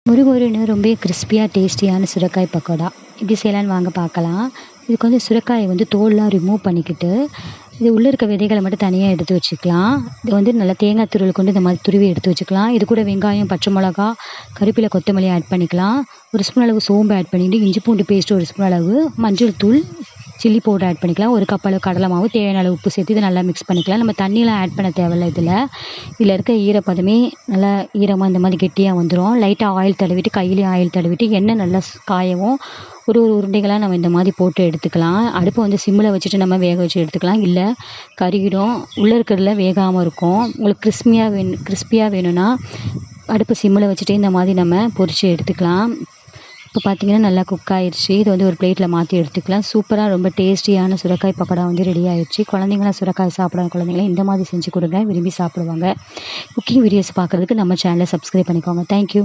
மொறுமொறுன்னு ரொம்ப கிறிஸ்பியாக டேஸ்டியான சுரைக்காய் பக்கோடா எப்படி செய்யலான்னு வாங்க பார்க்கலாம். இதுக்கு வந்து சுரைக்காயை வந்து தோல்லாம் ரிமூவ் பண்ணிக்கிட்டு, இது உள்ளே இருக்க விதைகளை மட்டும் தனியாக எடுத்து வச்சுக்கலாம். இது வந்து நல்லா தேங்காய் துருவல் கொண்டு இந்த மாதிரி துருவி எடுத்து வச்சுக்கலாம். இது கூட வெங்காயம், பச்சை மிளகா, கருவேப்பிலை, கொத்தமல்லி ஆட் பண்ணிக்கலாம். ஒரு ஸ்பூன் அளவு சோம்பு ஆட் பண்ணிட்டு, இஞ்சி பூண்டு பேஸ்ட் ஒரு ஸ்பூன் அளவு, மஞ்சள் தூள், சில்லி பவுடர் ஆட் பண்ணிக்கலாம். ஒரு கப் அளவு கடலை மாவு, தேவையான அளவு உப்பு சேர்த்து இதை நல்லா மிக்ஸ் பண்ணிக்கலாம். நம்ம தண்ணிலாம் ஆட் பண்ண தேவையில்ல இதில் இருக்க ஈரப்பதமே நல்லா ஈரமாக இந்த மாதிரி கெட்டியாக வந்துடும். லைட்டாக ஆயில் தடவிட்டு, கையிலேயே ஆயில் தடவிட்டு, எண்ணெய் நல்லா காயவும் ஒரு ஒரு உருண்டைகளாக நம்ம இந்த மாதிரி போட்டு எடுத்துக்கலாம். அடுப்பை வந்து சிம்மில் வச்சுட்டு நம்ம வேக வச்சு எடுத்துக்கலாம். இல்லை கருகிடும், உள்ளே இருக்கிறதுல வேகாமல் இருக்கும். உங்களுக்கு கிறிஸ்பியாக வேணும்னா அடுப்பு சிம்மில் வச்சுட்டு இந்த மாதிரி நம்ம பொரித்து எடுத்துக்கலாம். இப்போ பார்த்தீங்கன்னா நல்லா குக் ஆயிடுச்சு. இது வந்து ஒரு பிளேட்டில் மாற்றி எடுத்துக்கலாம். சூப்பராக ரொம்ப டேஸ்டியான சுரைக்காய் பக்கோடா வந்து ரெடி ஆயிடுச்சு. குழந்தைங்களாம் சுரைக்காய் சாப்பிடாத குழந்தைங்களாம் இந்த மாதிரி செஞ்சு கொடுங்க, விரும்பி சாப்பிடுவாங்க. குக்கிங் வீடியோஸ் பார்க்குறதுக்கு நம்ம சேனலை சப்ஸ்கிரைப் பண்ணிக்கோங்க. தேங்க்யூ.